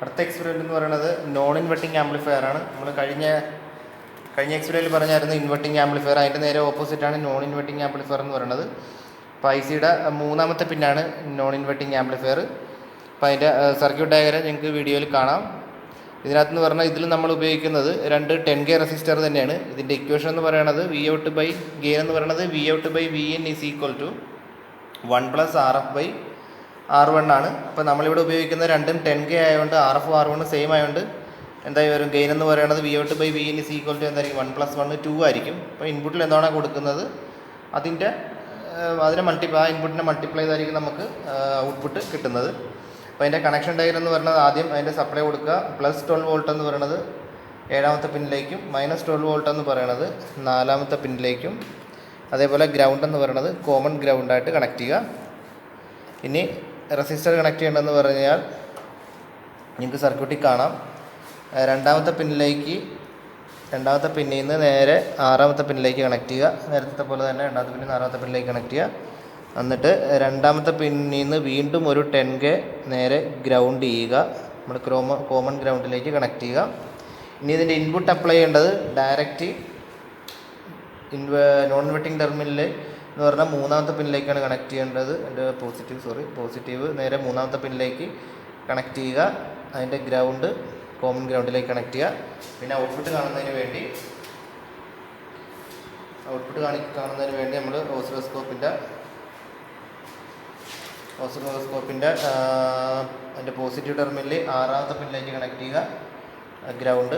അടുത്ത എക്സ്പെരിമെൻ്റ് എന്ന് പറയുന്നത് നോൺ ഇൻവെർട്ടിംഗ് ആംപ്ലിഫയർ ആണ്. നമ്മൾ കഴിഞ്ഞ എക്സ്പെരിമെൻറ്റിൽ പറഞ്ഞായിരുന്നു ഇൻവെർട്ടിംഗ് ആംപ്ലിഫയർ. അതിൻ്റെ നേരെ ഓപ്പോസിറ്റാണ് നോൺ ഇൻവെർട്ടിംഗ് ആംപ്ലിഫയർ എന്ന് പറയുന്നത്. അപ്പോൾ ഐ സിയുടെ മൂന്നാമത്തെ പിന്നാണ് നോൺ ഇൻവെർട്ടിംഗ് ആംപ്ലിഫയർ. അപ്പോൾ അതിൻ്റെ സർക്യൂട്ട് ഡയഗ്രം നിങ്ങൾക്ക് വീഡിയോയിൽ കാണാം. ഇതിനകത്ത് എന്ന് പറഞ്ഞാൽ ഇതിൽ നമ്മൾ ഉപയോഗിക്കുന്നത് രണ്ട് 10K റെസിസ്റ്റർ തന്നെയാണ്. ഇതിൻ്റെ ഇക്വേഷൻ എന്ന് പറയുന്നത് വി ഔട്ട് ബൈ ഗെയിൻ എന്ന് പറയുന്നത് V out by V in is equal to 1 + RF/R1 ആണ്. അപ്പോൾ നമ്മളിവിടെ ഉപയോഗിക്കുന്ന രണ്ടും 10K ആയതുകൊണ്ട് RF R1 സെയിം ആയതുകൊണ്ട് എന്തായി വരും, ഗെയിൻ എന്ന് പറയുന്നത് V out by V in is equal to എന്തായിരിക്കും 1 + 1 2 ആയിരിക്കും. അപ്പോൾ ഇൻപുട്ടിൽ എന്താണോ കൊടുക്കുന്നത് അതിനെ ആ ഇൻപുട്ടിനെ മൾട്ടിപ്ലൈ ചെയ്തായിരിക്കും നമുക്ക് ഔട്ട്പുട്ട് കിട്ടുന്നത്. അപ്പോൾ അതിൻ്റെ കണക്ഷൻ ഡയഗ്രം എന്ന് പറയുന്നത് ആദ്യം അതിൻ്റെ സപ്ലൈ കൊടുക്കുക. +12 വോൾട്ട് എന്ന് പറയുന്നത് 7ാമത്തെ പിന്നിലേക്കും -12 വോൾട്ട് എന്ന് പറയുന്നത് 4ാമത്തെ പിന്നിലേക്കും, അതേപോലെ ഗ്രൗണ്ട് എന്ന് പറയുന്നത് കോമൺ ഗ്രൗണ്ടായിട്ട് കണക്ട് ചെയ്യുക. ഇനി റെസിസ്റ്റർ കണക്ട് ചെയ്യേണ്ടതെന്ന് പറഞ്ഞാൽ നിങ്ങൾക്ക് സർക്യൂട്ടിൽ കാണാം. 2ാമത്തെ പിന്നിൽ നിന്ന് നേരെ 6ാമത്തെ പിന്നിലേക്ക് കണക്ട് ചെയ്യുക. നേരത്തെ പോലെ തന്നെ 2ാമത്തെ പിന്നിൽ 6ാമത്തെ പിന്നിലേക്ക് കണക്ട് ചെയ്യുക. എന്നിട്ട് 2ാമത്തെ പിന്നിൽ നിന്ന് വീണ്ടും ഒരു 10K നേരെ ഗ്രൗണ്ട് ചെയ്യുക. നമ്മൾ കോമൺ ഗ്രൗണ്ടിലേക്ക് കണക്ട് ചെയ്യുക. ഇനി ഇതിൻ്റെ ഇൻപുട്ട് അപ്ലൈ ചെയ്യേണ്ടത് ഡയറക്റ്റ് നോൺ ഇൻവെർട്ടിംഗ് ടെർമിനൽ എന്ന് പറഞ്ഞാൽ 3ാമത്തെ പിന്നിലേക്കാണ് കണക്ട് ചെയ്യേണ്ടത്. എൻ്റെ പോസിറ്റീവ് നേരെ 3ാമത്തെ പിന്നിലേക്ക് കണക്ട് ചെയ്യുക. അതിൻ്റെ ഗ്രൗണ്ട് കോമൺ ഗ്രൗണ്ടിലേക്ക് കണക്ട് ചെയ്യുക. പിന്നെ ഔട്ട്പുട്ട് കാണുന്നതിന് വേണ്ടി നമ്മൾ ഓസിലോസ്കോപ്പിൻ്റെ അതിൻ്റെ പോസിറ്റീവ് ടെർമിനൽ 6ാമത്തെ പിന്നിലേക്ക് കണക്ട് ചെയ്യുക. ഗ്രൗണ്ട്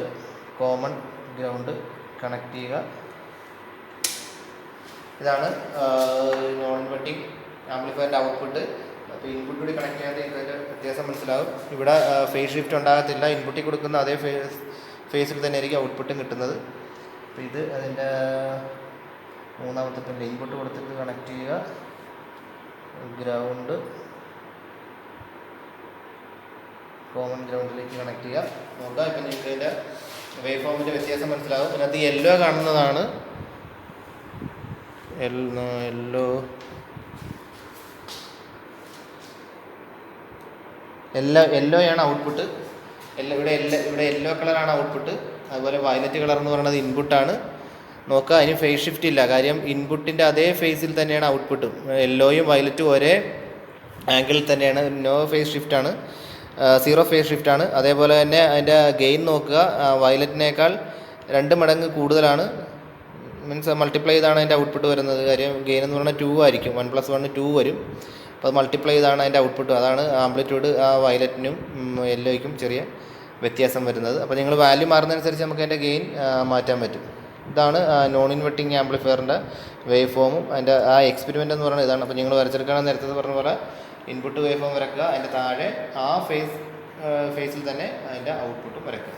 കോമൺ ഗ്രൗണ്ട് കണക്ട് ചെയ്യുക. ഇതാണ് നോൺ ഇൻവെർട്ടിംഗ് ആംപ്ലിഫയറിൻ്റെ ഔട്ട്പുട്ട്. അപ്പോൾ ഇൻപുട്ട് കൂടി കണക്ട് ചെയ്യാതെ ഇതിൻ്റെ വ്യത്യാസം മനസ്സിലാകും. ഇവിടെ ഫേസ് ഷിഫ്റ്റ് ഉണ്ടാകത്തില്ല. ഇൻപുട്ടിൽ കൊടുക്കുന്ന അതേ ഫേസിൽ തന്നെ ആയിരിക്കും ഔട്ട്പുട്ടും കിട്ടുന്നത്. അപ്പോൾ ഇത് അതിൻ്റെ 3ാമത്തെ പിന്നിൽ ഇൻപുട്ട് കൊടുത്തിട്ട് കണക്ട് ചെയ്യുക. ഗ്രൗണ്ട് കോമൺ ഗ്രൗണ്ടിലേക്ക് കണക്ട് ചെയ്യുക. നോക്കുക, ഇപ്പം നിങ്ങൾക്ക് ഇതിൻ്റെ വേവ് ഫോമിൻ്റെ വ്യത്യാസം മനസ്സിലാകും. ഇതിനകത്ത് യെല്ലോ കാണുന്നതാണ് യെല്ലോയാണ് ഔട്ട്പുട്ട്. ഇവിടെ യെല്ലോ കളറാണ് ഔട്ട്പുട്ട്. അതുപോലെ വയലറ്റ് കളർ എന്ന് പറയുന്നത് ഇൻപുട്ടാണ്. നോക്കുക, അതിന് ഫേസ് ഷിഫ്റ്റ് ഇല്ല. കാര്യം ഇൻപുട്ടിൻ്റെ അതേ ഫേസിൽ തന്നെയാണ് ഔട്ട്പുട്ടും. യെല്ലോയും വയലറ്റും ഒരേ ആംഗിളിൽ തന്നെയാണ്. നോ ഫേസ് ഷിഫ്റ്റാണ്, 0 ഫേസ് ഷിഫ്റ്റാണ്. അതേപോലെ തന്നെ അതിൻ്റെ ഗെയിൻ നോക്കുക, വയലറ്റിനേക്കാൾ 2 മടങ്ങ് കൂടുതലാണ്. മീൻസ് മൾട്ടിപ്ലൈ ചെയ്താണ് അതിൻ്റെ ഔട്ട്പുട്ട് വരുന്നത്. കാര്യം ഗെയിൻ എന്ന് പറഞ്ഞാൽ 2 ആയിരിക്കും. 1 + 1 2 വരും. അപ്പോൾ അത് മൾട്ടിപ്ലൈ ചെയ്താണ് അതിൻ്റെ ഔട്ട്പുട്ട്. അതാണ് ആംപ്ലിറ്റ്യൂഡ് വയലറ്റിനും യെല്ലോയ്ക്കും ചെറിയ വ്യത്യാസം വരുന്നത്. അപ്പോൾ നിങ്ങൾ വാല്യൂ മാറുന്നതനുസരിച്ച് നമുക്ക് അതിൻ്റെ ഗെയിൻ മാറ്റാൻ പറ്റും. ഇതാണ് നോൺ ഇൻവെർട്ടിംഗ് ആംപ്ലിഫയറിൻ്റെ വേവ് ഫോമും അതിൻ്റെ ആ എക്സ്പെരിമെൻ്റ് എന്ന് പറയുന്നത് ഇതാണ്. അപ്പോൾ നിങ്ങൾ വരച്ചെടുക്കണം, നേരത്തെ പറഞ്ഞ പോലെ ഇൻപുട്ട് വേവ് ഫോം വരയ്ക്കുക. അതിൻ്റെ താഴെ ആ ഫേസിൽ തന്നെ അതിൻ്റെ ഔട്ട്പുട്ടും വരയ്ക്കുക.